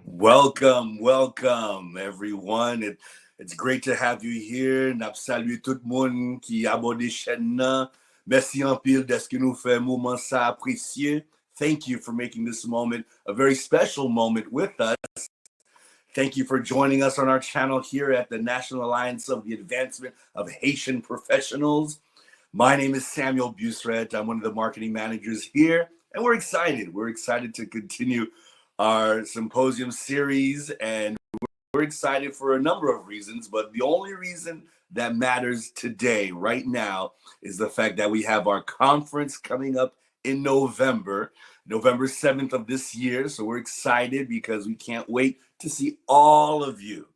Welcome, everyone. It's great to have you here. Nap salué tout le monde qui aborde chaîne nan. Merci en pile d'être nous fait moment ça apprécié. Thank you for making this moment a very special moment with us. Thank you for joining us on our channel here at the National Alliance of the Advancement of Haitian Professionals. My name is Samuel Buissereth. I'm one of the marketing managers here, and we're excited. We're excited to continue our symposium series, and we're excited for a number of reasons, but the only reason that matters today, right now, is the fact that we have our conference coming up in November 7th of this year. So we're excited because we can't wait to see all of you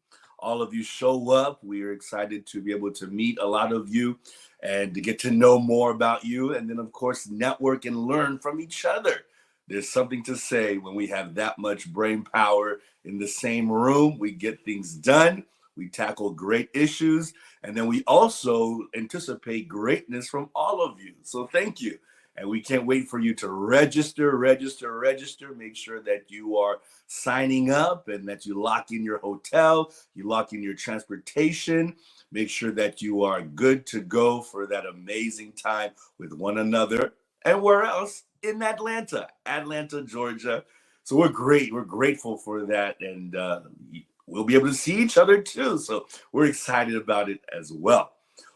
show up. We are excited to be able to meet a lot of you and to get to know more about you, and then of course network and learn from each other. There's something to say when we have that much brain power in the same room. We get things done, we tackle great issues, and then we also anticipate greatness from all of you. So thank you. And we can't wait for you to register. Make sure that you are signing up and that you lock in your hotel, you lock in your transportation. Make sure that you are good to go for that amazing time with one another. And where else? In Atlanta, Georgia. So we're grateful for that. And we'll be able to see each other too. So we're excited about it as well.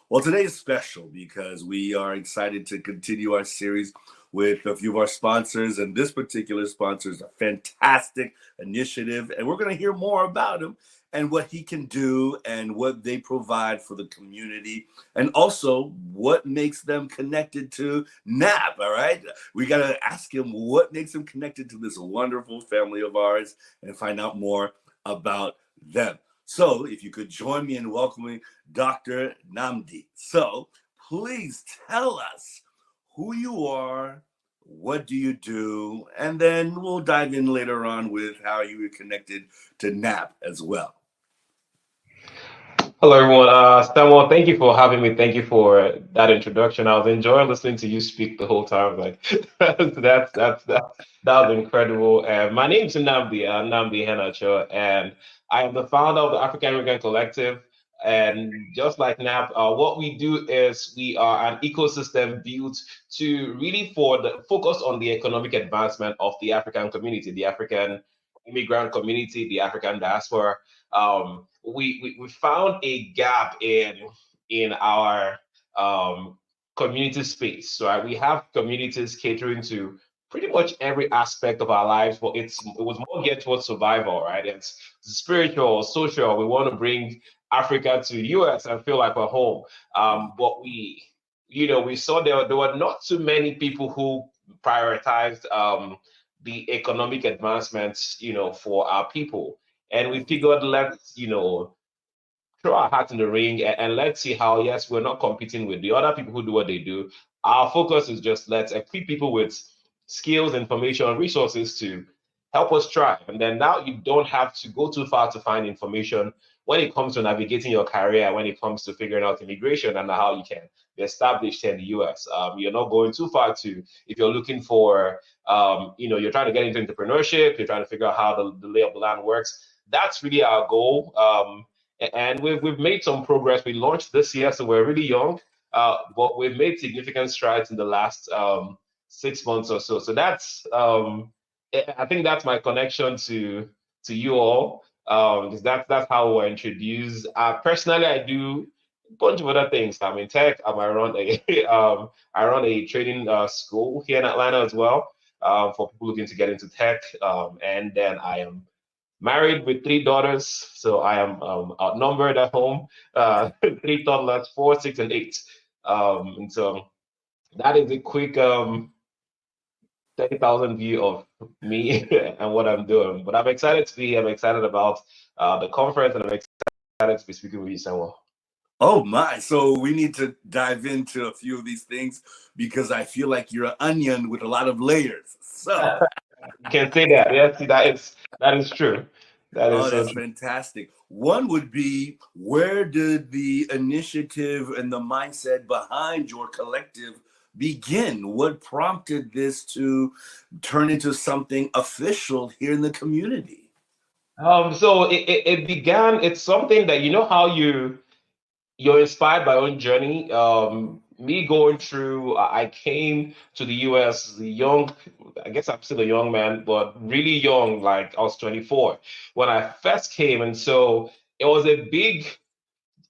Well, today is special because we are excited to continue our series with a few of our sponsors. And this particular sponsor is a fantastic initiative. And we're going to hear more about him and what he can do and what they provide for the community, and also what makes them connected to NAAHP, all right? We got to ask him what makes him connected to this wonderful family of ours and find out more about them. So if you could join me in welcoming Dr. Nnamdi. So please tell us who you are, what do you do, and then we'll dive in later on with how you are connected to NAAHP as well. Hello, everyone. Samuel, thank you for having me. Thank you for that introduction. I was enjoying listening to you speak the whole time. Like that was incredible. And my name's Nnamdi, Nnamdi Ihenacho, and I am the founder of the African Immigrant Collective. And just like NAAHP, what we do is we are an ecosystem built to really focus on the economic advancement of the African community, the African immigrant community, the African diaspora. We found a gap in our community space. So we have communities catering to pretty much every aspect of our lives, but it was more geared towards survival, right? It's spiritual, social. We want to bring Africa to US and feel like we're home. But we saw there were not too many people who prioritized the economic advancements, for our people. And we figured, let's, throw our hat in the ring and let's see how, yes, we're not competing with the other people who do what they do. Our focus is just let's equip people with skills, information, resources to help us thrive. And then now you don't have to go too far to find information when it comes to navigating your career, when it comes to figuring out immigration and how you can be established in the US. You're not going too far if you're looking for, you're trying to get into entrepreneurship, you're trying to figure out how the lay of the land works. That's really our goal. And we've made some progress. We launched this year, so we're really young, but we've made significant strides in the last 6 months or so. So I think that's my connection to you all, because that's how we're introduced. Personally, I do a bunch of other things. I'm in tech. I run a training school here in Atlanta as well, for people looking to get into tech. And then I am married with 3 daughters, so I am outnumbered at home. 3 toddlers, 4, 6, and 8. And so that is a quick 30,000 view of me and what I'm doing. But I'm excited to be here. I'm excited about the conference, and I'm excited to be speaking with you, Samuel. Oh my! So we need to dive into a few of these things because I feel like you're an onion with a lot of layers. So You can say that. Yes, that is true. That is oh, so that's true. fantastic. One would be, where did the initiative and the mindset behind your collective begin? What prompted this to turn into something official here in the community? So it began. It's something that you know how you're inspired by your own journey. Me going through, I came to the US young. I guess I'm still a young man, but really young. Like I was 24 when I first came, and so it was a big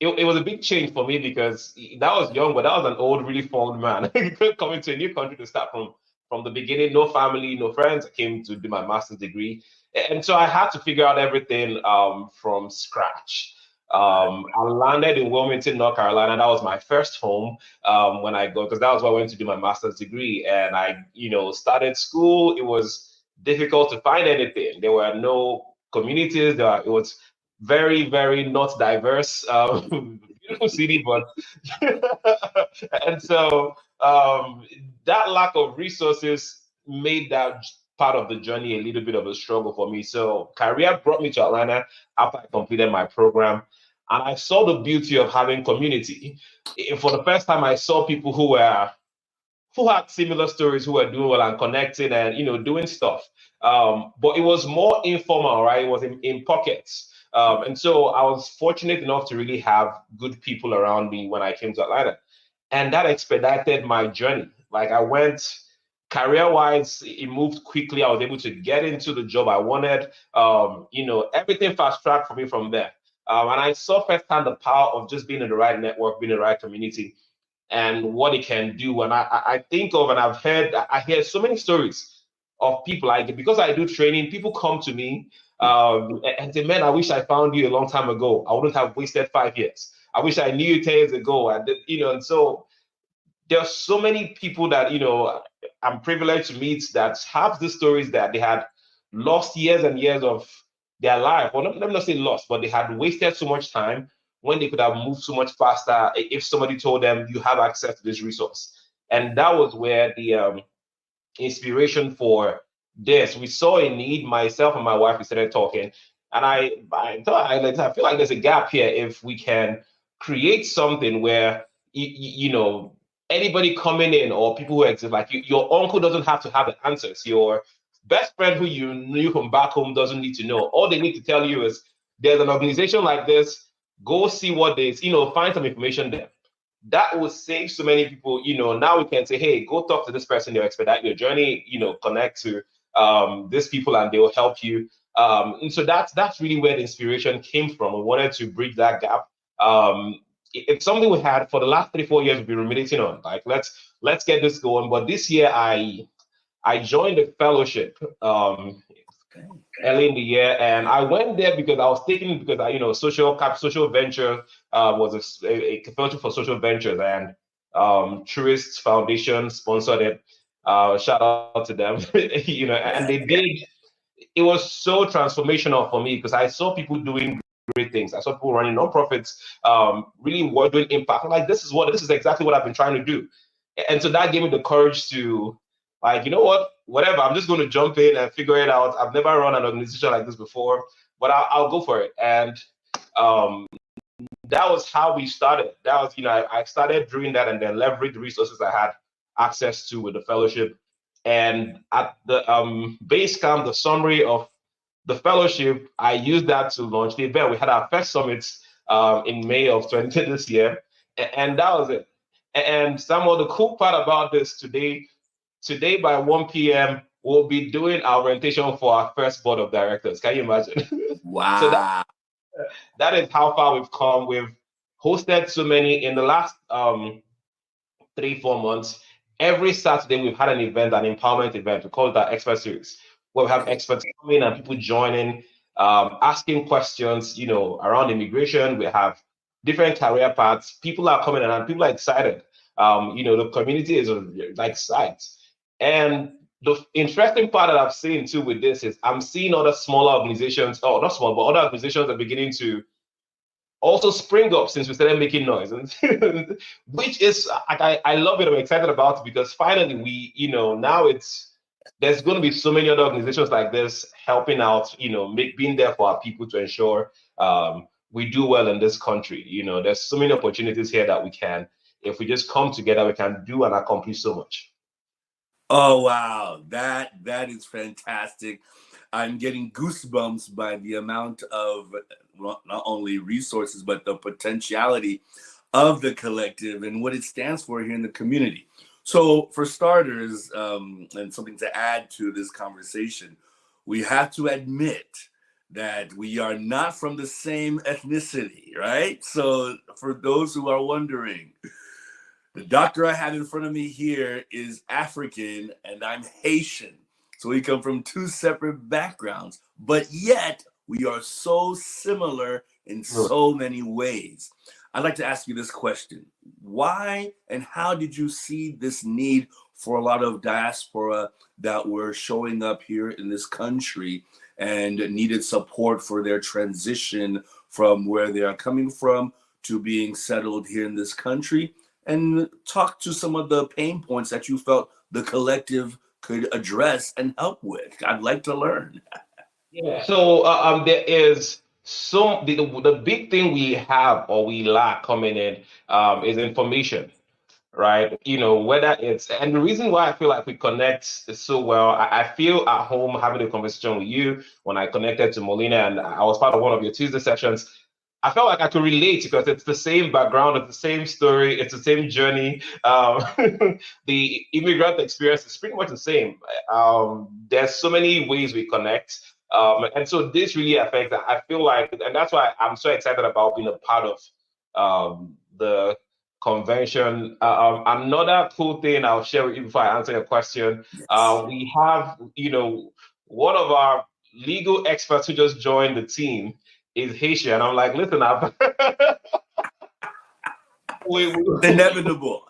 it was a big change for me because that was young, but that was an old, really fond man coming to a new country to start from the beginning. No family, no friends. I came to do my master's degree, and so I had to figure out everything from scratch. Right. I landed in Wilmington, North Carolina. That was my first home when I go because that was where I went to do my master's degree, and started school. It was difficult to find anything. There were no communities. It was very, very not diverse. Beautiful city, but and so that lack of resources made that part of the journey a little bit of a struggle for me. So career brought me to Atlanta after I completed my program, and I saw the beauty of having community. For the first time, I saw people who had similar stories, who were doing well and connecting and doing stuff. But it was more informal, right? It was in pockets. And so I was fortunate enough to really have good people around me when I came to Atlanta. And that expedited my journey. Like I went career-wise, it moved quickly. I was able to get into the job I wanted. Everything fast-tracked for me from there. And I saw firsthand the power of just being in the right network, being in the right community and what it can do. And I think of and I hear so many stories of people like because I do training, people come to me and say, "Man, I wish I found you a long time ago. I wouldn't have wasted 5 years. I wish I knew you 10 years ago." And so there's so many people that I'm privileged to meet that have the stories that they had lost years and years of their life. Well, let me not say lost, but they had wasted so much time when they could have moved so much faster if somebody told them you have access to this resource. And that was where the inspiration for this. We saw a need. Myself and my wife, we started talking, and I thought I feel like there's a gap here if we can create something where anybody coming in or people who exist like your uncle doesn't have to have the answers. Your best friend who you knew from back home doesn't need to know. All they need to tell you is there's an organization like this. Go see what they find some information there that will save so many people. Now we can say, hey, go talk to this person, they'll expedite your journey, connect to these people and they'll help you. And so that's really where the inspiration came from. We wanted to bridge that gap. It's something we had for the last 3-4 years we've been ruminating on. Like let's get this going. But this year I joined a fellowship. Early in the year, and I went there because I was taking because social venture was a fellowship for social ventures, and Tourist Foundation sponsored it. Shout out to them, and they did. It was so transformational for me because I saw people doing great things. I saw people running nonprofits, really were doing impact. I'm like, this is exactly what I've been trying to do, and so that gave me the courage to like, whatever, I'm just going to jump in and figure it out. I've never run an organization like this before, but I'll go for it. And um, that was how we started. That was, I started doing that and then leveraged the resources I had access to with the fellowship. And at the base camp, the summary of the fellowship, I used that to launch the event. We had our first summit in May of 20 this year, and that was it. And some of the cool part about this today by 1 p.m., we'll be doing our orientation for our first board of directors. Can you imagine? So Wow. that is how far we've come. We've hosted so many in the last 3-4 months. Every Saturday we've had an event, an empowerment event. We call it our expert series, where we have Okay. experts coming and people joining, asking questions, around immigration. We have different career paths. People are coming and people are excited. The community is like psyched. And the interesting part that I've seen too with this is I'm seeing other smaller organizations, or not small, but other organizations are beginning to also spring up since we started making noise, and which is I love it. I'm excited about it because finally now there's going to be so many other organizations like this helping out, being there for our people to ensure we do well in this country. There's so many opportunities here that we can, if we just come together, we can do and accomplish so much. Oh wow, that is fantastic. I'm getting goosebumps by the amount of, well, not only resources, but the potentiality of the collective and what it stands for here in the community. So, for starters, and something to add to this conversation, we have to admit that we are not from the same ethnicity, right? So, for those who are wondering, the doctor I have in front of me here is African and I'm Haitian. So we come from two separate backgrounds, but yet we are so similar in so many ways. I'd like to ask you this question. Why and how did you see this need for a lot of diaspora that were showing up here in this country and needed support for their transition from where they are coming from to being settled here in this country? And talk to some of the pain points that you felt the collective could address and help with. I'd like to learn. Yeah. So there is the big thing we have or we lack coming in is information, right? Whether it's, and the reason why I feel like we connect so well, I feel at home having a conversation with you when I connected to Molina and I was part of one of your Tuesday sessions. I felt like I could relate because it's the same background, it's the same story, it's the same journey. The immigrant experience is pretty much the same. There's so many ways we connect. And so this really affects that. I feel like, and that's why I'm so excited about being a part of the convention. Another cool thing I'll share with you before I answer your question. Yes. We have, one of our legal experts who just joined the team is Haitian. I'm like, listen, Inevitable.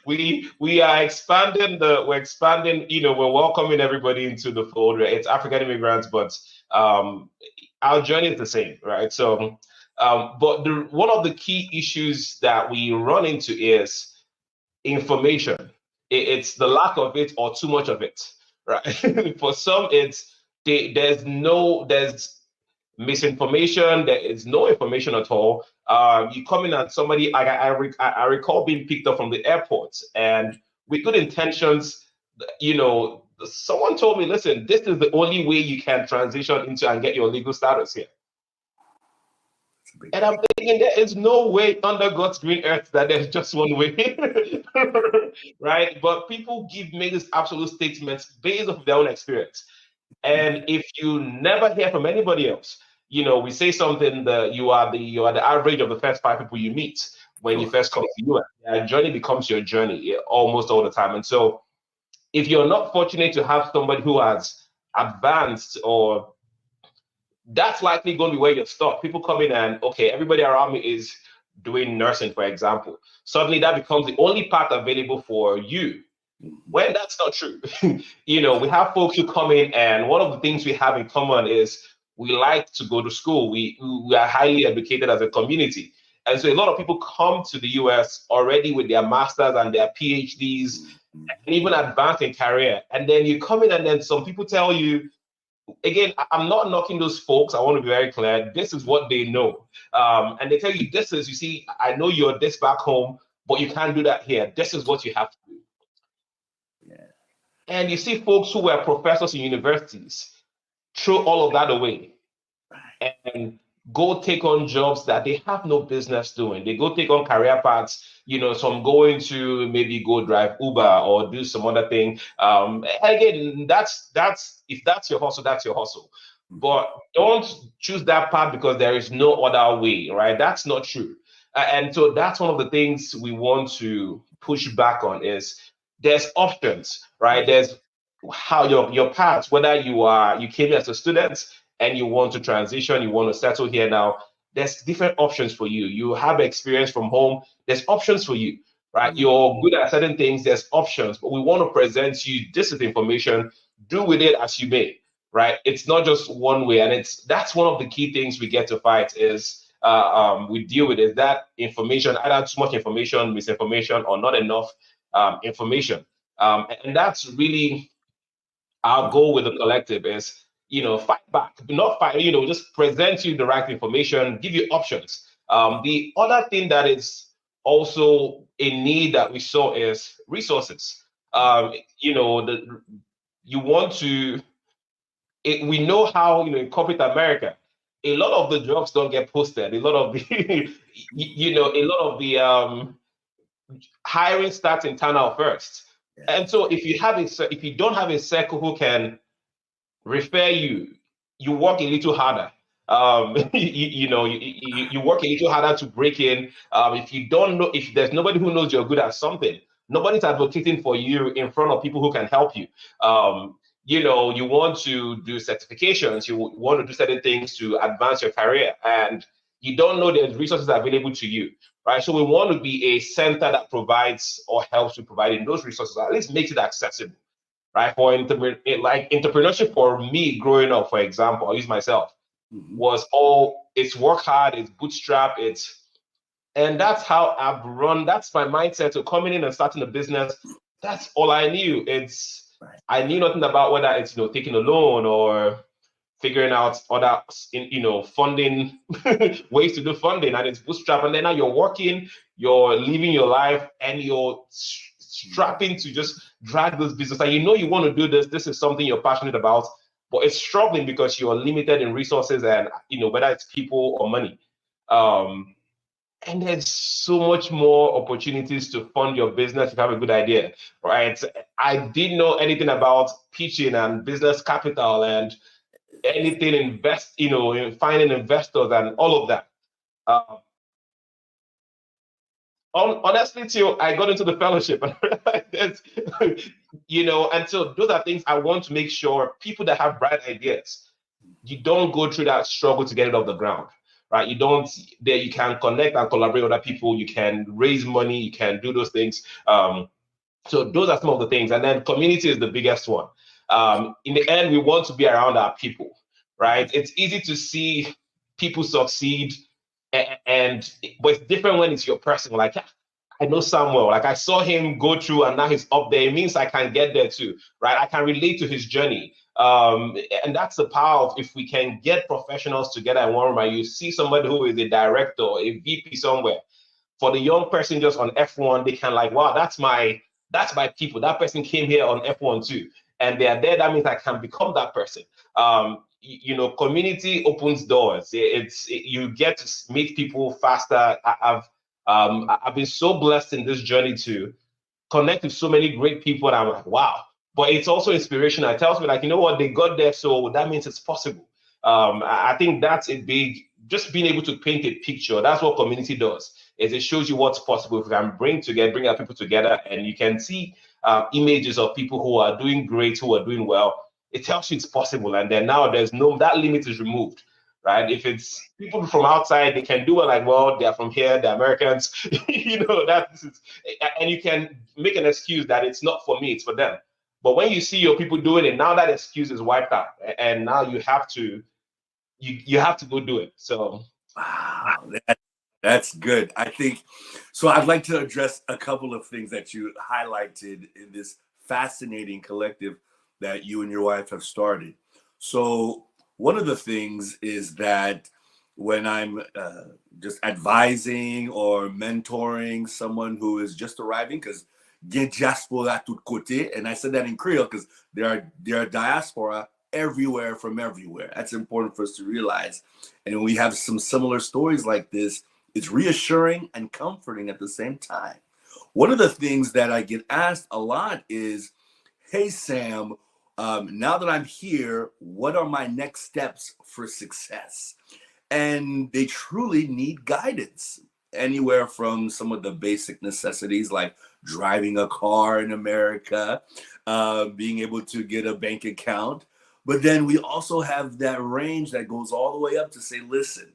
we are expanding we're welcoming everybody into the fold. Right? It's African immigrants, but our journey is the same, right? So but one of the key issues that we run into is information. It's the lack of it or too much of it, right? For some, there's misinformation. There is no information at all. You come in and somebody, I recall being picked up from the airport, and with good intentions, someone told me, listen, this is the only way you can transition into and get your legal status here. And I'm thinking there is no way under God's green earth that there's just one way, right? But people make these absolute statements based off their own experience. And if you never hear from anybody else, we say something that you are the average of the first 5 people you meet when you first come to the US. Your journey becomes your journey almost all the time. And so if you're not fortunate to have somebody who has advanced, or that's likely going to be where you're stuck. People come in and, okay, everybody around me is doing nursing, for example. Suddenly that becomes the only path available for you. When that's not true. We have folks who come in, and one of the things we have in common is we like to go to school. We are highly educated as a community. And so a lot of people come to the US already with their masters and their PhDs, and even advanced in career. And then you come in and then some people tell you, again, I'm not knocking those folks. I want to be very clear. This is what they know. And they tell you, you see, I know you're this back home, but you can't do that here. This is what you have to do. And you see folks who were professors in universities throw all of that away and go take on jobs that they have no business doing. They go take on career paths, some going to maybe go drive Uber or do some other thing. Again, that's if that's your hustle, that's your hustle. But don't choose that path because there is no other way, right? That's not true. And so that's one of the things we want to push back on is there's options, right? There's how your paths, whether you came as a student and you want to transition, you want to settle here now, there's different options for you. You have experience from home, there's options for you, right? You're good at certain things, there's options, but we want to present you this is information, do with it as you may, right? It's not just one way, and that's one of the key things we get to fight is we deal with is that information, either too much information, misinformation, or not enough information. And that's really our goal with the collective is, fight back, not fight, just present you the right information, give you options. The other thing that is also a need that we saw is resources. You want to we know how, in corporate America, a lot of the jobs don't get posted. A lot of the, a lot of the hiring starts internal first. And so if you don't have a circle who can refer you, you work a little harder. You work a little harder to break in. If you don't know, if there's nobody who knows you're good at something, nobody's advocating for you in front of people who can help you. You want to do certifications, you want to do certain things to advance your career, and you don't know there's resources available to you, right? So we want to be a center that provides or helps with providing those resources, at least makes it accessible, right? For entrepreneurship, for me growing up, for example, I'll use myself, was all it's work hard, it's bootstrap, and that's how I've run. That's my mindset. So coming in and starting a business, that's all I knew. I knew nothing about whether it's taking a loan or figuring out other funding ways to do funding, and it's bootstrap. And then now you're working, you're living your life, and you're strapping to just drag this business. And you want to do this. This is something you're passionate about, but it's struggling because you're limited in resources and whether it's people or money. And there's so much more opportunities to fund your business if you have a good idea, right? I didn't know anything about pitching and business capital and anything in finding investors and all of that. Honestly, too, I got into the fellowship, and so those are things I want to make sure people that have bright ideas, you don't go through that struggle to get it off the ground, right? You can connect and collaborate with other people, you can raise money, you can do those things. So those are some of the things. And then community is the biggest one. In the end, we want to be around our people, right? It's easy to see people succeed, but it's different when it's your person. Like, I know Samuel, like I saw him go through and now he's up there. It means I can get there too, right? I can relate to his journey. And that's the power of if we can get professionals together in one room, and you see somebody who is a director, a VP somewhere. For the young person just on F1, they can like, wow, that's my people. That person came here on F1 too, and they are there. That means I can become that person. Community opens doors. You get to meet people faster. I've been so blessed in this journey to connect with so many great people, and I'm like, wow. But it's also inspirational. It tells me like, what, they got there, so that means it's possible. I think that's a big, just being able to paint a picture. That's what community does. Is it shows you what's possible if you can bring our people together, and you can see images of people who are doing great, who are doing well. It tells you it's possible, and then now that limit is removed, right? If it's people from outside, they can do it like, well, they're from here, they're Americans, and you can make an excuse that it's not for me, it's for them. But when you see your people doing it, now that excuse is wiped out, and now you have to go do it. So wow, that's good. I think so. I'd like to address a couple of things that you highlighted in this fascinating collective that you and your wife have started. So one of the things is that when I'm just advising or mentoring someone who is just arriving, because diaspora tout côté, and I said that in Creole because there are diaspora everywhere from everywhere. That's important for us to realize. And we have some similar stories like this. It's reassuring and comforting at the same time. One of the things that I get asked a lot is, hey, Sam, now that I'm here, what are my next steps for success? And they truly need guidance, anywhere from some of the basic necessities like driving a car in America, being able to get a bank account. But then we also have that range that goes all the way up to say, listen,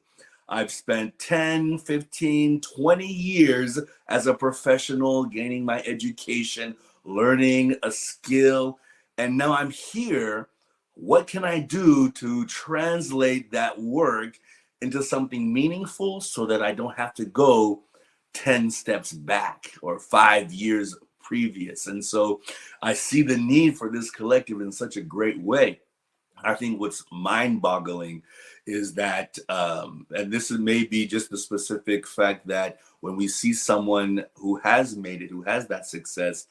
I've spent 10, 15, 20 years as a professional, gaining my education, learning a skill, and now I'm here. What can I do to translate that work into something meaningful so that I don't have to go 10 steps back or 5 years previous? And so I see the need for this collective in such a great way. I think what's mind-boggling is that, and this is maybe just the specific fact that when we see someone who has made it, who has that success,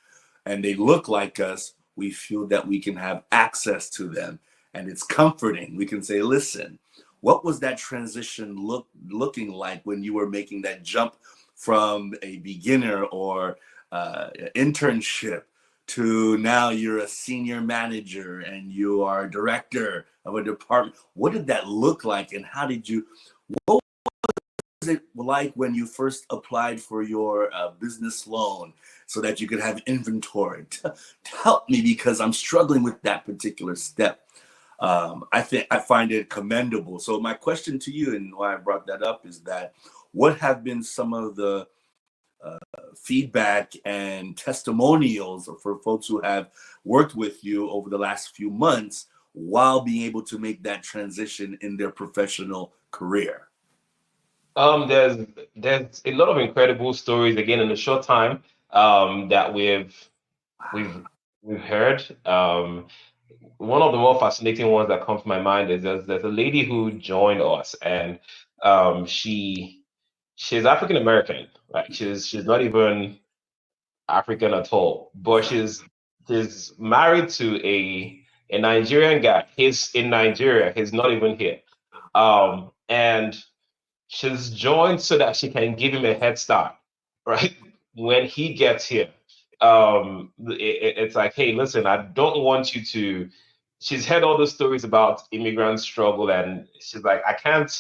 and they look like us, we feel that we can have access to them. and it's comforting. We can say, listen, what was that transition looking like when you were making that jump from a beginner or internship to now you're a senior manager and you are a director of a department? What did that look like, and how did you, what was it like when you first applied for your business loan so that you could have inventory? Help me, because I'm struggling with that particular step. I find it commendable. So my question to you, and why I brought that up, is that what have been some of the feedback and testimonials for folks who have worked with you over the last few months while being able to make that transition in their professional career? There's a lot of incredible stories again in a short time that we've we've heard. One of the more fascinating ones that comes to my mind is there's a lady who joined us, and she's African American. Like she's not even African at all, but she's married to a Nigerian guy. He's in Nigeria. He's not even here. And she's joined so that she can give him a head start, right? When he gets here. It's like, hey, listen, I don't want you to. She's heard all the stories about immigrant struggle, and she's like, I can't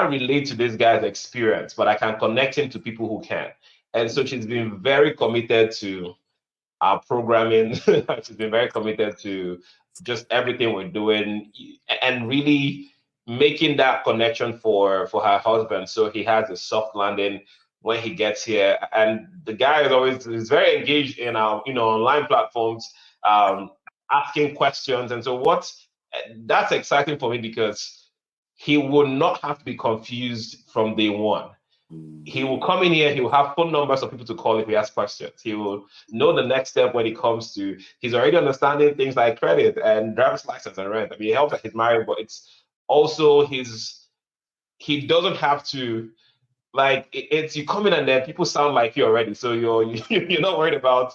relate to this guy's experience, but I can connect him to people who can. And so she's been very committed to our programming. She's been very committed to just everything we're doing and really making that connection for her husband, so he has a soft landing when he gets here. And the guy is very engaged in our online platforms, um, asking questions. And so that's exciting for me, because he will not have to be confused from day one. He will come in here, he will have phone numbers of people to call if he has questions. He will know the next step when it comes to, he's already understanding things like credit and driver's license and rent. I mean, it helps that he's married, but it's also he doesn't have to, like, it's you come in and then people sound like you already. So you're not worried about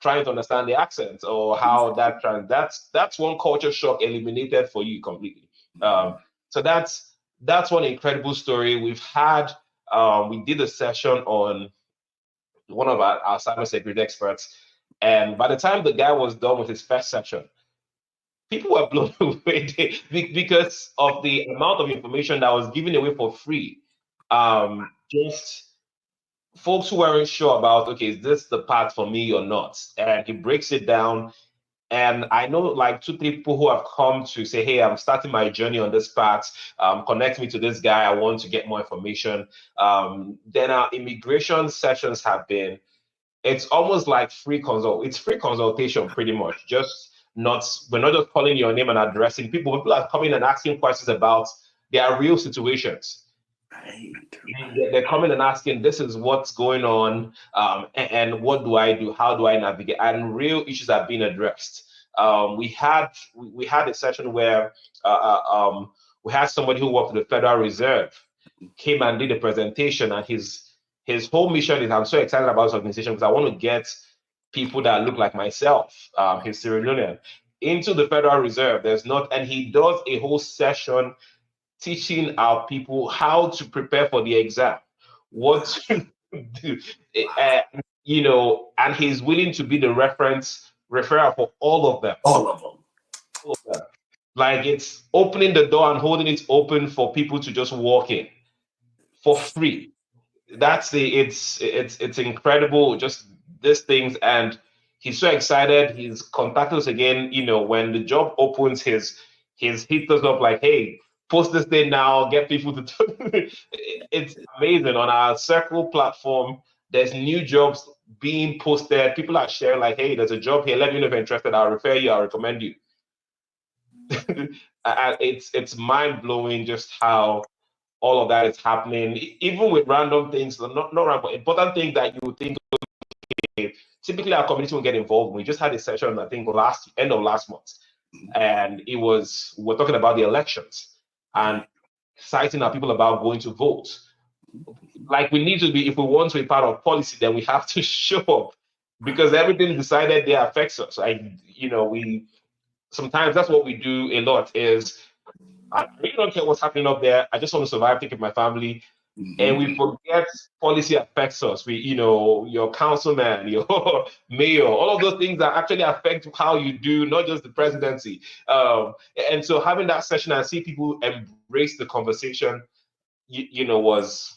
trying to understand the accent or how that's one culture shock eliminated for you completely. So that's one incredible story. We've had we did a session on one of our cybersecurity experts, and by the time the guy was done with his first session, people were blown away because of the amount of information that was given away for free. Just folks who weren't sure about, okay, is this the path for me or not? And he breaks it down. And I know like 2, 3 people who have come to say, hey, I'm starting my journey on this path. Connect me to this guy. I want to get more information. Then our immigration sessions have been, it's almost like it's free consultation pretty much. We're not just calling your name and addressing people. People are coming and asking questions about their real situations. Right. They're coming and asking, this is what's going on, and what do I do? How do I navigate? And real issues are being addressed. We had a session where we had somebody who worked with the Federal Reserve came and did a presentation, and his whole mission is, I'm so excited about this organization because I want to get people that look like myself, he's Sierra Leonean, into the Federal Reserve. And he does a whole session teaching our people how to prepare for the exam, what to do, and he's willing to be the referral for all of them. All of them. All of them. Like, it's opening the door and holding it open for people to just walk in for free. It's incredible, just these things. And he's so excited. He's contacted us again, when the job opens, he's hit us up like, hey, post this thing now, get people to it's amazing. On our Circle platform, there's new jobs being posted. People are sharing like, hey, there's a job here, let me know if you're interested, I'll refer you, I'll recommend you. And it's mind-blowing just how all of that is happening, even with random things, not random, but important things that you would think, okay, typically our community will get involved. We just had a session, I think, end of last month, and we're talking about the elections and citing our people about going to vote. Like, we need to be, if we want to be part of policy, then we have to show up, because everything decided there affects us. sometimes that's what we do a lot is I really don't care what's happening up there. I just want to survive, take care of my family. And we forget policy affects us. Your councilman, your mayor, all of those things that actually affect how you do, not just the presidency. And so having that session and see people embrace the conversation, was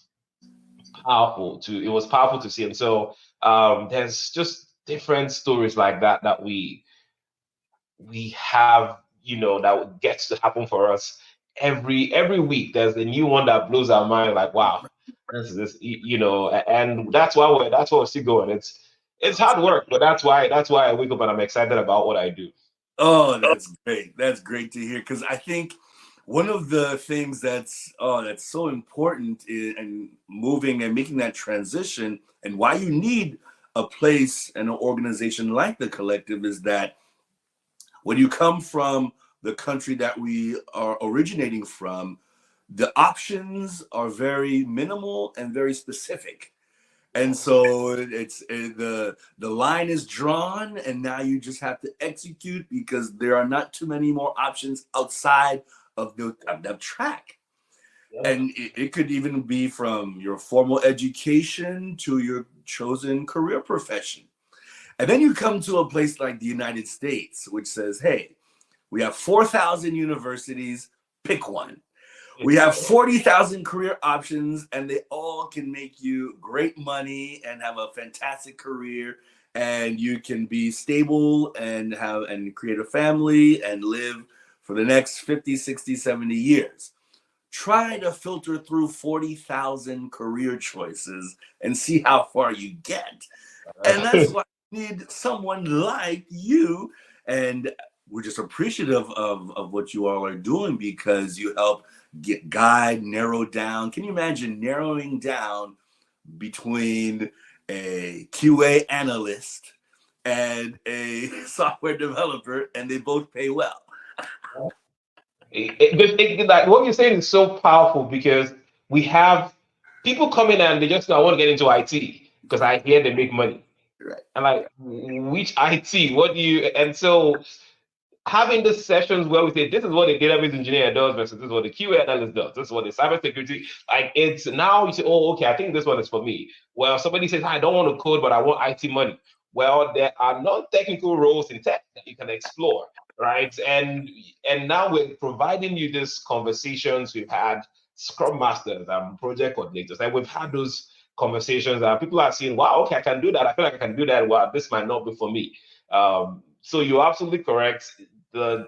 powerful to. It was powerful to see. And so there's just different stories like that that we have, that gets to happen for us every week. There's a new one that blows our mind, like, wow, this, and that's why we're still going. It's hard work, but that's why I wake up and I'm excited about what I do. Oh, that's great. That's great to hear because I think one of the things that's so important in moving and making that transition and why you need a place and an organization like the collective is that when you come from the country that we are originating from, the options are very minimal and very specific. And so the line is drawn, and now you just have to execute because there are not too many more options outside of the track. Yeah. And it could even be from your formal education to your chosen career profession. And then you come to a place like the United States, which says, hey, we have 4,000 universities, pick one. We have 40,000 career options, and they all can make you great money and have a fantastic career. And you can be stable and create a family and live for the next 50, 60, 70 years. Try to filter through 40,000 career choices and see how far you get. And that's why we need someone like you. And we're just appreciative of what you all are doing because you help narrow down. Can you imagine narrowing down between a QA analyst and a software developer, and they both pay well? Like what you're saying is so powerful because we have people coming and they just go, I want to get into IT because I hear they make money. Right. And like, which IT? What do you? And so having these sessions where we say this is what the database engineer does versus this is what the QA analyst does, this is what the cybersecurity, like it's now you say, oh, okay, I think this one is for me. Well, somebody says, I don't want to code, but I want IT money. Well, there are non-technical roles in tech that you can explore, right? And now we're providing you these conversations. We've had Scrum Masters and project coordinators, and we've had those conversations and people are saying, wow, okay, I can do that. I feel like I can do that. Well, this might not be for me. So you're absolutely correct. The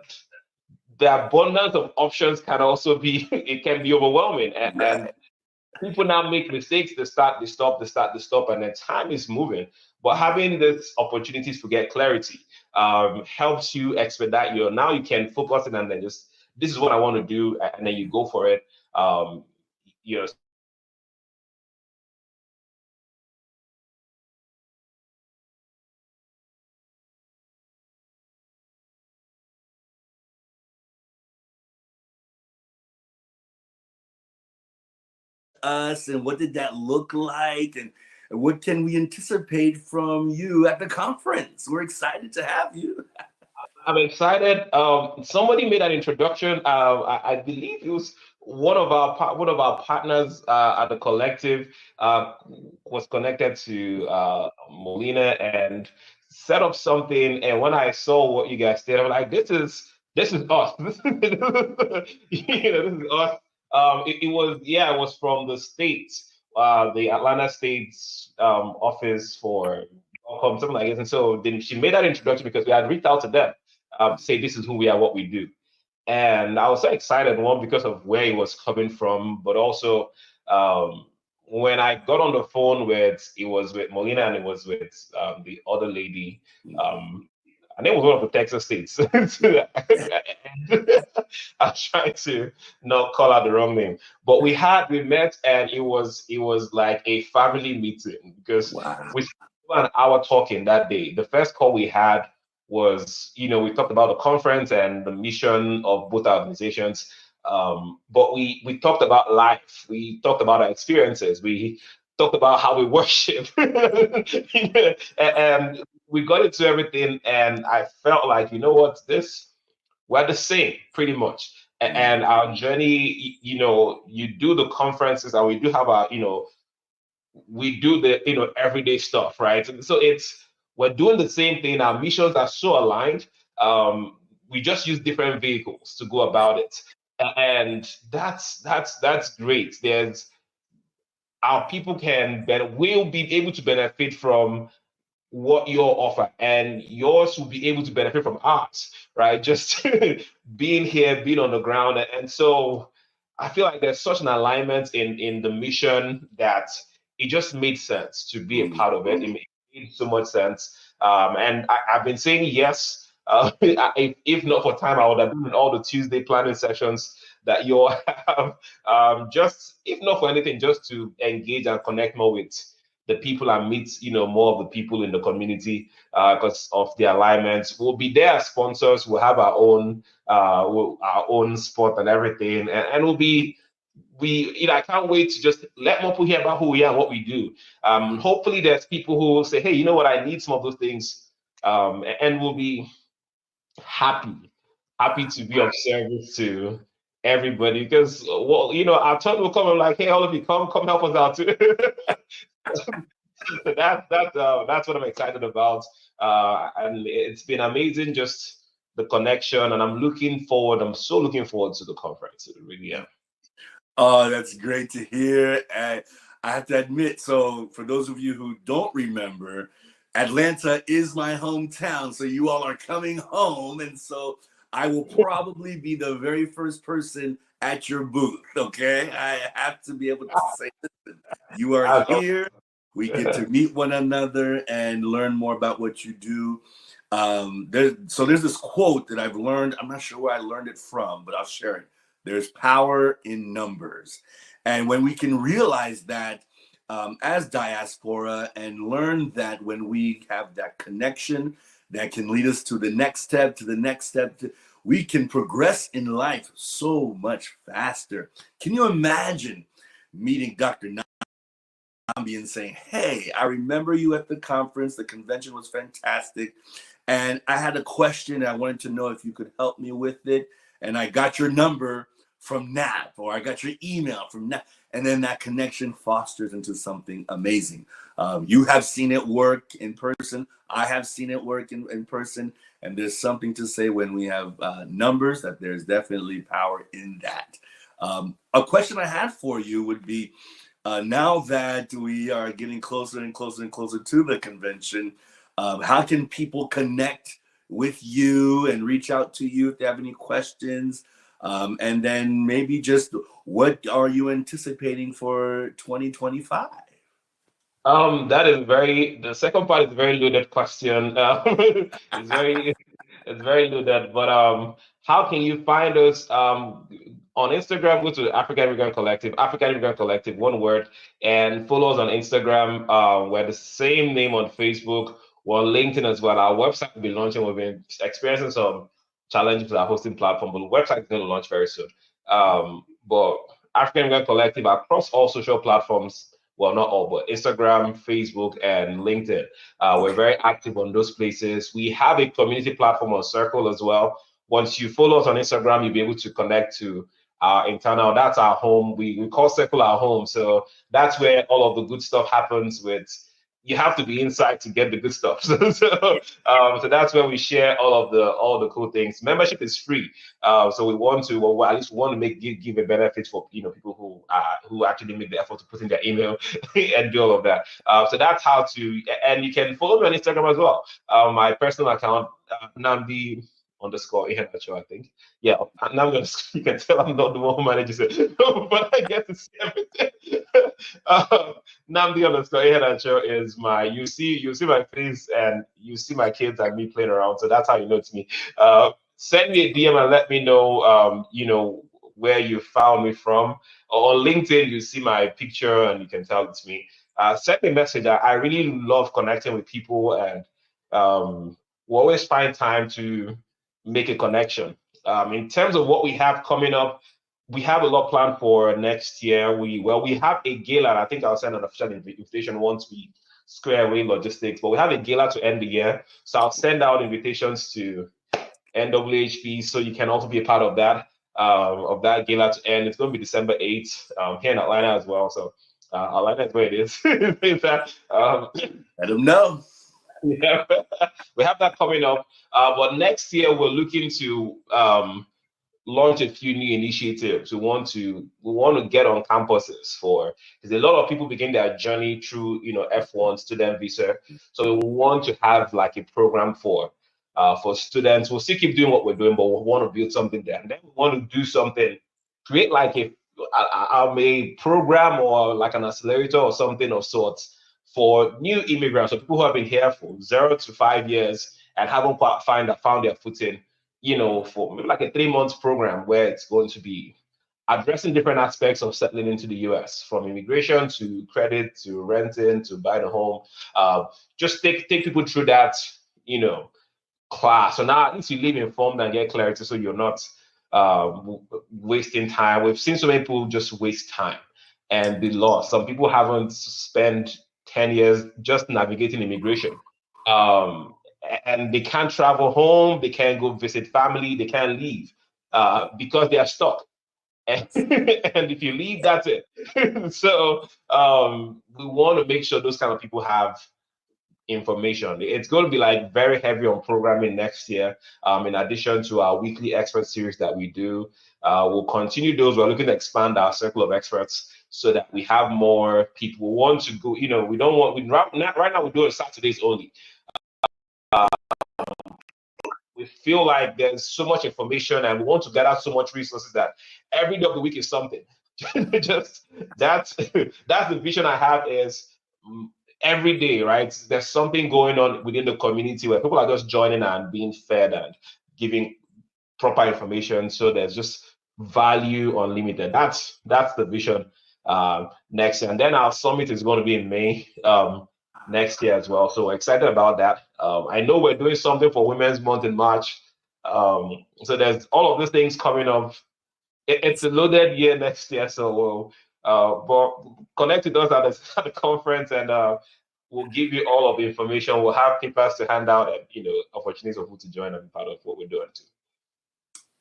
abundance of options can also be it can be overwhelming and people now make mistakes. They start, they stop, they start, they stop, and then time is moving. But having these opportunities to get clarity helps you expedite your. Now you can focus in and then just this is what I want to do, and then you go for it. You know, Us and what did that look like and what can we anticipate from you at the conference? We're excited to have you. I'm excited. Somebody made an introduction. I believe it was one of our partners at the collective was connected to Molina and set up something. And when I saw what you guys did, I'm like, this is us. This is us. It was from the states, the Atlanta State's office for Holcomb, something like this. And so then she made that introduction because we had reached out to them say this is who we are, what we do. And I was so excited, one because of where he was coming from, but also when I got on the phone with it was with Molina and it was with the other lady. And it was one of the Texas states. I was trying to not call out the wrong name, but we met and it was like a family meeting because Wow. we spent an hour talking that day. The first call we had was, we talked about the conference and the mission of both organizations. But we talked about life. We talked about our experiences. We talked about how we worship. And we got into everything. And I felt like, you know what, we're the same pretty much. And our journey, you do the conferences, and we do have our, we do the everyday stuff, right? So we're doing the same thing. Our missions are so aligned. We just use different vehicles to go about it, and that's great. There's our people will be able to benefit from what your offer, and yours will be able to benefit from ours, right? Just being here, being on the ground. And so I feel like there's such an alignment in the mission that it just made sense to be a part of it. It made so much sense. And I've been saying yes. If not for time, I would have done all the Tuesday planning sessions that you all have. Just if not for anything, just to engage and connect more with the people and meet more of the people in the community because of the alignments. We'll be there as sponsors. We'll have our own spot and everything, and I can't wait to just let more people hear about who we are and what we do. Hopefully there's people who will say, hey, you know what, I need some of those things, and we'll be happy to be of service to everybody, because our turn will come and like, hey, all of you, come help us out too. That's what I'm excited about, and it's been amazing, just the connection, and I'm so looking forward to the conference. It really am. Oh, that's great to hear. And I have to admit, so for those of you who don't remember, Atlanta is my hometown, so you all are coming home, and so I will probably be the very first person at your booth. Okay, I have to be able to say, listen, you are here. We get to meet one another and learn more about what you do. There's this quote that I've learned. I'm not sure where I learned it from, but I'll share it. There's power in numbers. And when we can realize that as diaspora, and learn that when we have that connection that can lead us to the next step, we can progress in life so much faster. Can you imagine meeting Dr. Nnamdi and saying, hey, I remember you at the conference. The convention was fantastic. And I had a question. I wanted to know if you could help me with it. And I got your number from NAAHP, or I got your email from NAAHP. And then that connection fosters into something amazing. You have seen it work in person. I have seen it work in person. And there's something to say when we have numbers, that there's definitely power in that. A question I had for you would be, now that we are getting closer and closer and closer to the convention, how can people connect with you and reach out to you if they have any questions? And then maybe just what are you anticipating for 2025? The second part is a very loaded question. It's very loaded, but how can you find us? On Instagram, go to African Immigrant Collective, one word, and follow us on Instagram. We're the same name on Facebook. We're on LinkedIn as well. Our website will be launching. We've been experiencing some challenges with our hosting platform, but the website is going to launch very soon. But African Immigrant Collective across all social platforms. Well, not all, but Instagram, Facebook, and LinkedIn. We're very active on those places. We have a community platform on Circle as well. Once you follow us on Instagram, you'll be able to connect to our internal. That's our home. We call Circle our home. So that's where all of the good stuff happens. You have to be inside to get the good stuff. So that's where we share all the cool things. Membership is free. So we want to, or at least want to give a benefit for people who actually make the effort to put in their email and do all of that. So that's how to, and you can follow me on Instagram as well. My personal account, Nnamdi _ Ihenacho, I think. Yeah, now you can tell I'm not the one who manages it, but I get to see everything. Nnamdi _ Ihenacho is you see my face and you see my kids and me playing around, so that's how you know it's me. Send me a DM and let me know, where you found me from. Or on LinkedIn, you see my picture and you can tell it's me. Send me a message. I really love connecting with people, and we always find time to make a connection. In terms of what we have coming up, we have a lot planned for next year. We have a gala. I think I'll send an official invitation once we square away logistics. But we have a gala to end the year, so I'll send out invitations to NAAHP, so you can also be a part of that gala to end. It's going to be December 8th here in Atlanta as well. So Atlanta is where it is. Let them know. Yeah, we have that coming up. But next year we're looking to launch a few new initiatives. We want to get on campuses for, because a lot of people begin their journey through F1 student visa. So we want to have like a program for students. We'll still keep doing what we're doing, but we want to build something there. And then we want to do something, create like a program or like an accelerator or something of sorts for new immigrants, or people who have been here for 0 to 5 years and haven't quite found their footing, for maybe like a 3 months program where it's going to be addressing different aspects of settling into the US, from immigration to credit to renting to buying a home. Just take people through that, class. So now at least you live informed and get clarity, so you're not wasting time. We've seen so many people just waste time and be lost. Some people haven't spent 10 years just navigating immigration. And they can't travel home, they can't go visit family, they can't leave because they are stuck. And, and if you leave, that's it. So we want to make sure those kind of people have information. It's going to be like very heavy on programming next year. In addition to our weekly expert series that we do, we'll continue those. We're looking to expand our circle of experts so that we have more people who want to go. We don't want, right now we do it Saturdays only. We feel like there's so much information and we want to gather so much resources that every day of the week is something. Just that's the vision I have, is every day, right? There's something going on within the community where people are just joining and being fed and giving proper information. So there's just value unlimited. That's the vision next year. And then our summit is going to be in May next year as well. So we're excited about that. I know we're doing something for Women's Month in March. So there's all of these things coming up. It's a loaded year next year. So but connect with us at the conference, and we'll give you all of the information. We'll have papers to hand out, and opportunities for who to join and be part of what we're doing too.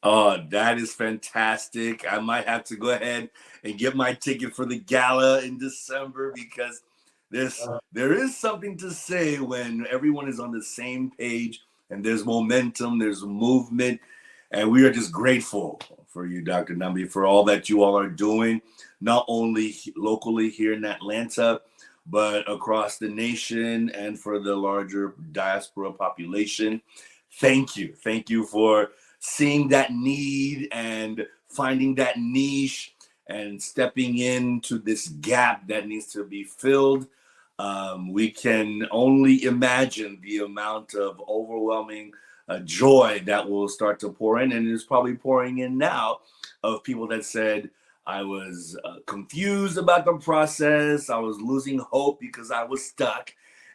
Oh, that is fantastic. I might have to go ahead and get my ticket for the gala in December, because there is something to say when everyone is on the same page and there's momentum, there's movement, and we are just grateful for you, Dr. Nnamdi, for all that you all are doing, not only locally here in Atlanta, but across the nation and for the larger diaspora population. Thank you. Thank you for seeing that need and finding that niche and stepping into this gap that needs to be filled. We can only imagine the amount of overwhelming joy that will start to pour in, and is probably pouring in now, of people that said, I was confused about the process. I was losing hope because I was stuck,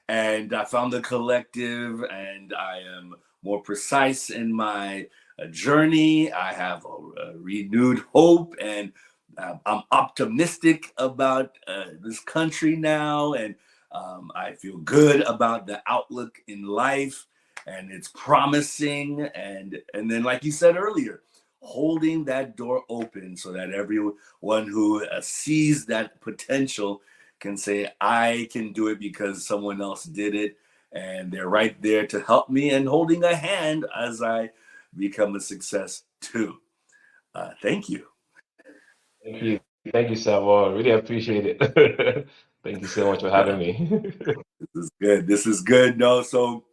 and I found the collective, and I am more precise in my journey. I have a renewed hope, and I'm optimistic about this country now, and I feel good about the outlook in life, and it's promising. And then, like you said earlier, holding that door open so that everyone who sees that potential can say, I can do it because someone else did it, and they're right there to help me and holding a hand as I become a success too. Thank you. Thank you, Samuel. I really appreciate it. Thank you so much for having me. This is good. No, so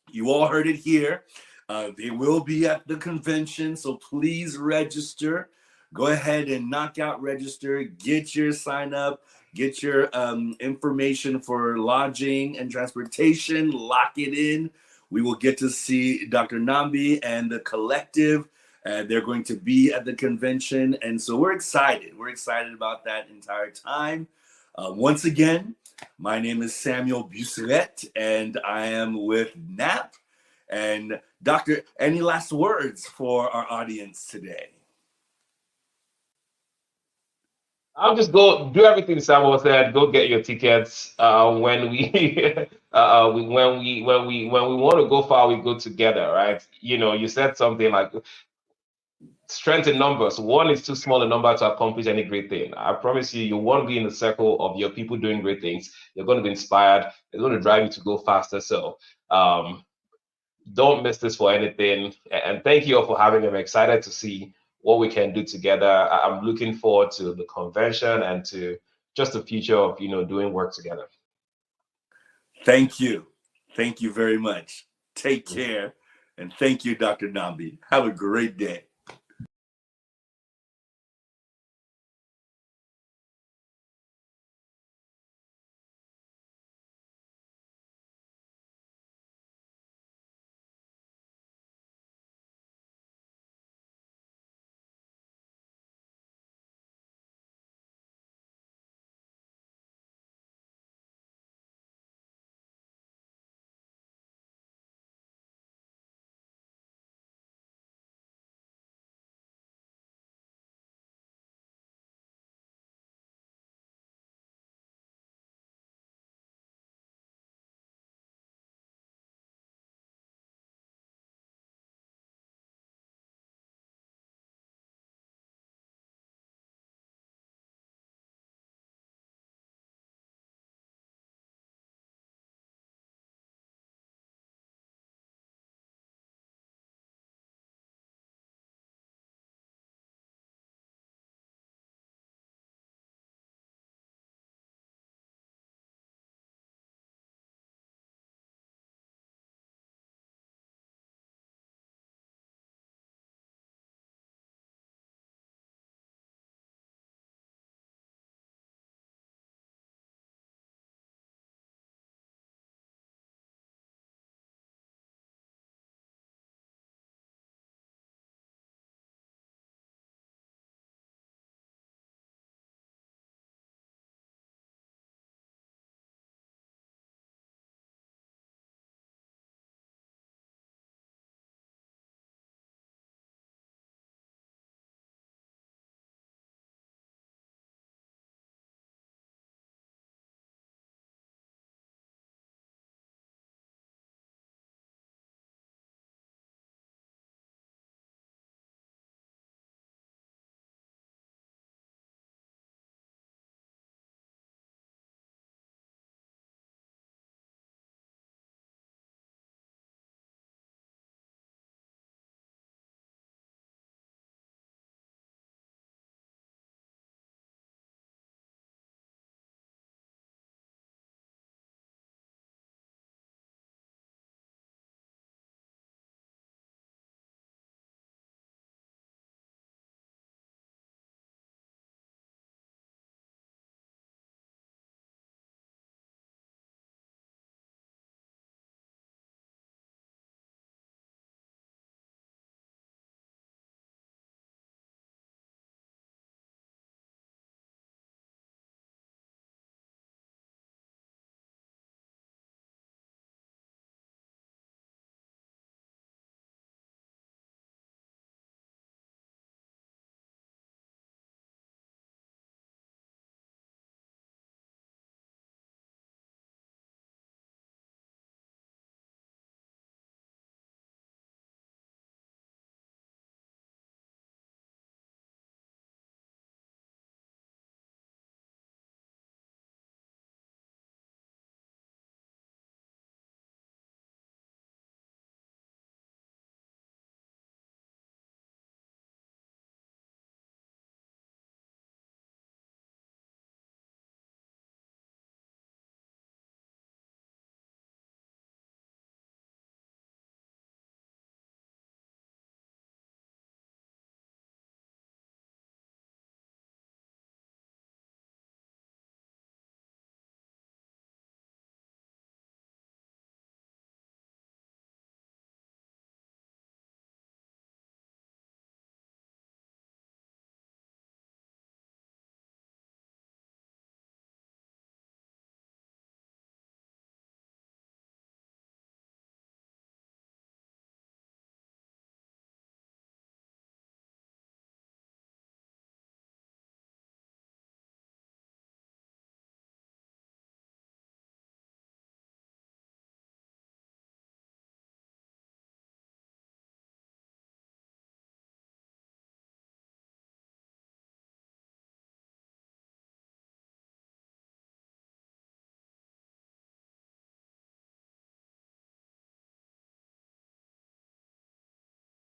you all heard it here. They will be at the convention, so please register. Go ahead and knock out register. Get your sign up. Get your information for lodging and transportation. Lock it in. We will get to see Dr. Nnamdi and the collective. They're going to be at the convention, and so we're excited. We're excited about that entire time. Once again, my name is Samuel Buissereth, and I am with NAAHP. And Doctor, any last words for our audience today? I'll just go do everything Samuel said. Go get your tickets. When we, when we want to go far, we go together, right? You know, you said something like strength in numbers. One is too small a number to accomplish any great thing. I promise you, you want to be in the circle of your people doing great things. You're going to be inspired. It's going to drive you to go faster. So, don't miss this for anything. And thank you all for having me. I'm excited to see what we can do together. I'm looking forward to the convention and to just the future of doing work together. Thank you. Thank you very much. Take care. And thank you, Dr. Nnamdi. Have a great day.